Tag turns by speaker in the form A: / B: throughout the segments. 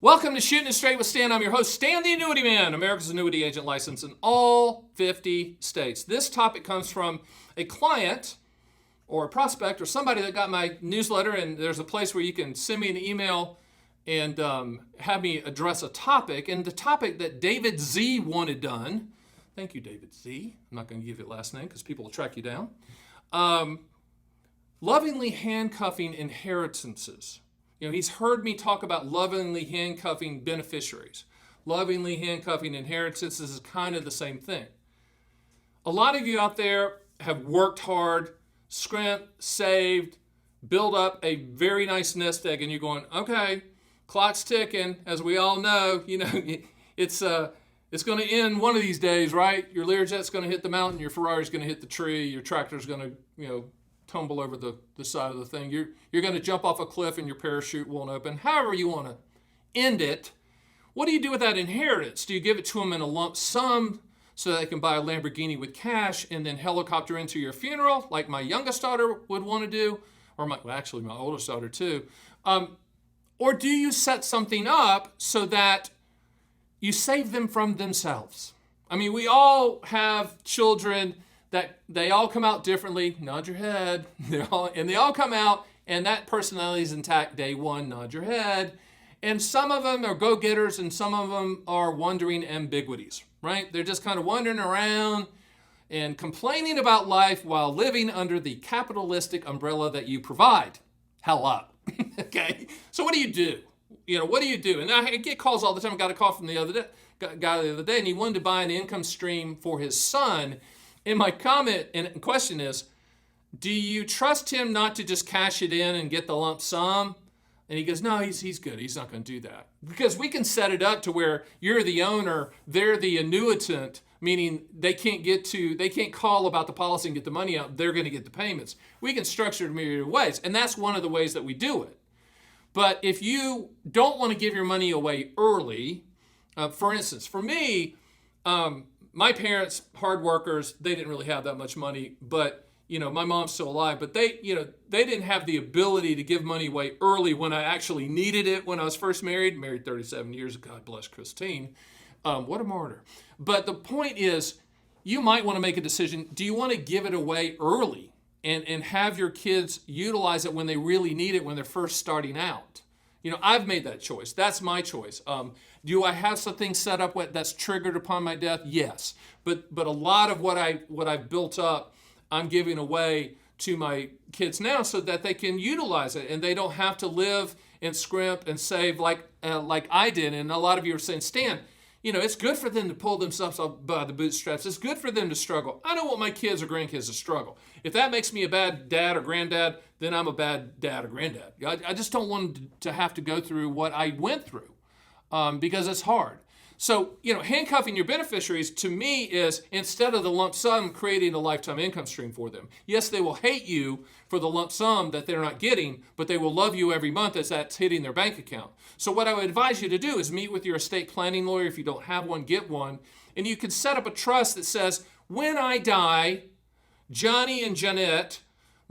A: Welcome to Shootin' Straight with Stan. I'm your host, Stan the Annuity Man, America's annuity agent licensed in all 50 states. This topic comes from a client or a prospect or somebody that got my newsletter, and there's a place where you can send me an email and have me address a topic. And the topic that David Z wanted done, thank you, David Z. I'm not going to give you a last name because people will track you down. Lovingly handcuffing inheritances. You know, he's heard me talk about lovingly handcuffing beneficiaries. Lovingly handcuffing inheritances is kind of the same thing. A lot of you out there have worked hard, scrimped, saved, built up a very nice nest egg, and you're going, okay, clock's ticking. As we all know, it's going to end one of these days, right? Your Learjet's going to hit the mountain, your Ferrari's going to hit the tree, your tractor's going to, tumble over the side of the thing. You're going to jump off a cliff and your parachute won't open. However you want to end it, what do you do with that inheritance? Do you give it to them in a lump sum so they can buy a Lamborghini with cash and then helicopter into your funeral like my youngest daughter would want to do, or my oldest daughter too? Or do you set something up so that you save them from themselves? I mean, we all have children that they all come out differently. Nod your head. They all come out, and that personality is intact day one. Nod your head. And some of them are go-getters, and some of them are wandering ambiguities, right? They're just kind of wandering around and complaining about life while living under the capitalistic umbrella that you provide. Hell up. Okay? So what do you do? What do you do? And I get calls all the time. I got a call from the guy the other day, and he wanted to buy an income stream for his son. And my comment and question is, do you trust him not to just cash it in and get the lump sum? And he goes, no, he's good. He's not going to do that. Because we can set it up to where you're the owner, they're the annuitant, meaning they can't call about the policy and get the money out. They're going to get the payments. We can structure it in myriad ways. And that's one of the ways that we do it. But if you don't want to give your money away early, for instance, for me, my parents, hard workers, they didn't really have that much money, but my mom's still alive, but they didn't have the ability to give money away early when I actually needed it when I was first married 37 years ago. God bless Christine. What a martyr. But the point is, you might want to make a decision. Do you want to give it away early and have your kids utilize it when they really need it when they're first starting out? I've made that choice. That's my choice. Do I have something set up that's triggered upon my death? Yes. But a lot of what I've built up, I'm giving away to my kids now so that they can utilize it and they don't have to live and scrimp and save like I did. And a lot of you are saying, Stan, it's good for them to pull themselves up by the bootstraps. It's good for them to struggle. I don't want my kids or grandkids to struggle. If that makes me a bad dad or granddad, then I'm a bad dad or granddad. I just don't want them to have to go through what I went through because it's hard. So, handcuffing your beneficiaries to me is, instead of the lump sum, creating a lifetime income stream for them. Yes, they will hate you for the lump sum that they're not getting, but they will love you every month as that's hitting their bank account. So what I would advise you to do is meet with your estate planning lawyer. If you don't have one, get one. And you can set up a trust that says, when I die, Johnny and Jeanette,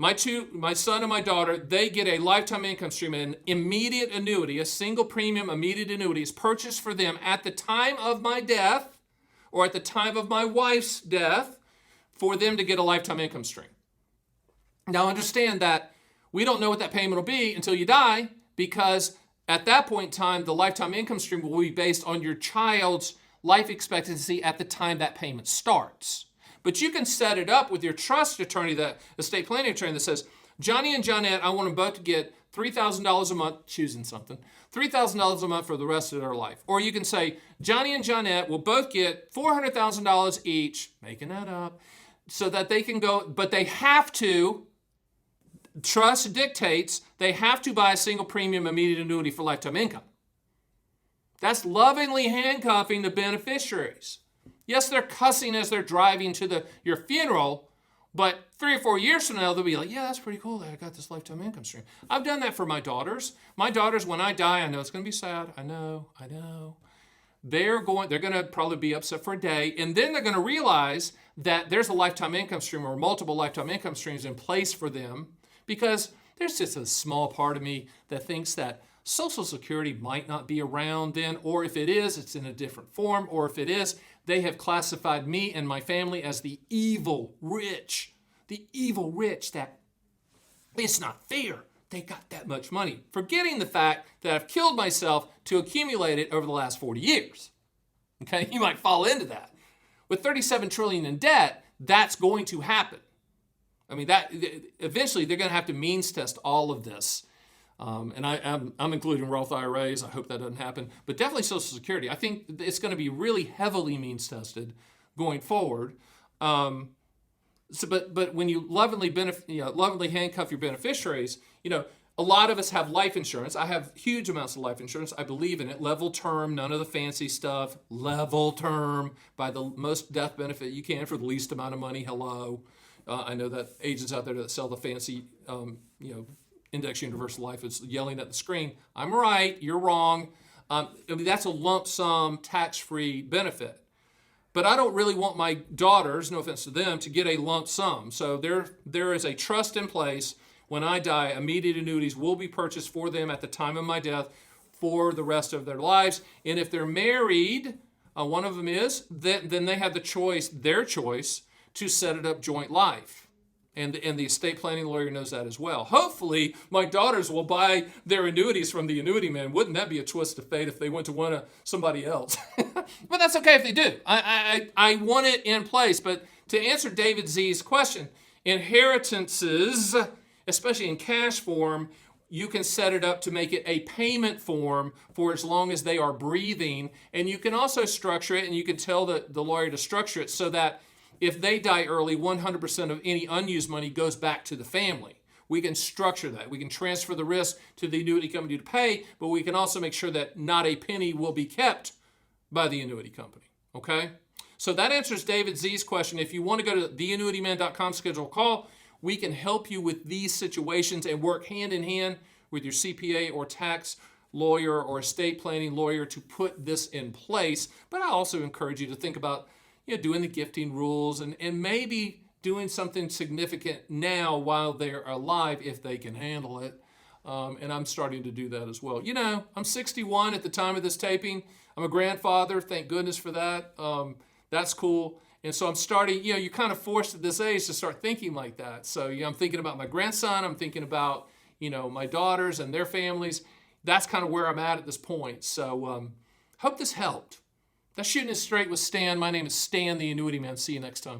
A: my son and my daughter, they get a lifetime income stream, an immediate annuity, a single premium immediate annuity is purchased for them at the time of my death or at the time of my wife's death for them to get a lifetime income stream. Now understand that we don't know what that payment will be until you die, because at that point in time, the lifetime income stream will be based on your child's life expectancy at the time that payment starts. But you can set it up with your trust attorney, the estate planning attorney, that says, Johnny and Johnette, I want them both to get $3,000 a month, choosing something, $3,000 a month for the rest of their life. Or you can say, Johnny and Johnette will both get $400,000 each, making that up, so that they can go, but they have to, trust dictates, they have to buy a single premium immediate annuity for lifetime income. That's lovingly handcuffing the beneficiaries. Yes, they're cussing as they're driving to your funeral, but 3 or 4 years from now, they'll be like, yeah, that's pretty cool that I got this lifetime income stream. I've done that for my daughters. My daughters, when I die, I know it's going to be sad. I know. They're going to probably be upset for a day, and then they're going to realize that there's a lifetime income stream or multiple lifetime income streams in place for them, because there's just a small part of me that thinks that Social Security might not be around then, or if it is, it's in a different form, or if it is, they have classified me and my family as the evil rich. The evil rich, that it's not fair they got that much money, forgetting the fact that I've killed myself to accumulate it over the last 40 years. Okay, you might fall into that. With $37 trillion in debt, that's going to happen. I mean, that eventually they're going to have to means test all of this. And I'm including Roth IRAs. I hope that doesn't happen. But definitely Social Security. I think it's going to be really heavily means tested going forward. But when you lovingly handcuff your beneficiaries, a lot of us have life insurance. I have huge amounts of life insurance. I believe in it. Level term, none of the fancy stuff. Level term, by the most death benefit you can for the least amount of money. Hello. I know that agents out there that sell the fancy, Index Universal Life is yelling at the screen. I'm right. You're wrong. That's a lump sum tax-free benefit. But I don't really want my daughters, no offense to them, to get a lump sum. So there is a trust in place. When I die, immediate annuities will be purchased for them at the time of my death for the rest of their lives. And if they're married, one of them is, then they have their choice, to set it up joint life. And the estate planning lawyer knows that as well. Hopefully, my daughters will buy their annuities from the Annuity Man. Wouldn't that be a twist of fate if they went to somebody else? But that's okay if they do. I want it in place. But to answer David Z's question, inheritances, especially in cash form, you can set it up to make it a payment form for as long as they are breathing. And you can also structure it, and you can tell the lawyer to structure it so that if they die early, 100% of any unused money goes back to the family. We can structure that. We can transfer the risk to the annuity company to pay, but we can also make sure that not a penny will be kept by the annuity company. Okay? So that answers David Z's question. If you want to go to theannuityman.com, schedule a call, we can help you with these situations and work hand in hand with your CPA or tax lawyer or estate planning lawyer to put this in place. But I also encourage you to think about doing the gifting rules and maybe doing something significant now while they're alive if they can handle it. And I'm starting to do that as well. I'm 61 at the time of this taping. I'm a grandfather. Thank goodness for that. That's cool. And so I'm starting, you're kind of forced at this age to start thinking like that. So, I'm thinking about my grandson. I'm thinking about, my daughters and their families. That's kind of where I'm at this point. So hope this helped. That's Shooting It Straight with Stan. My name is Stan, the Annuity Man. See you next time.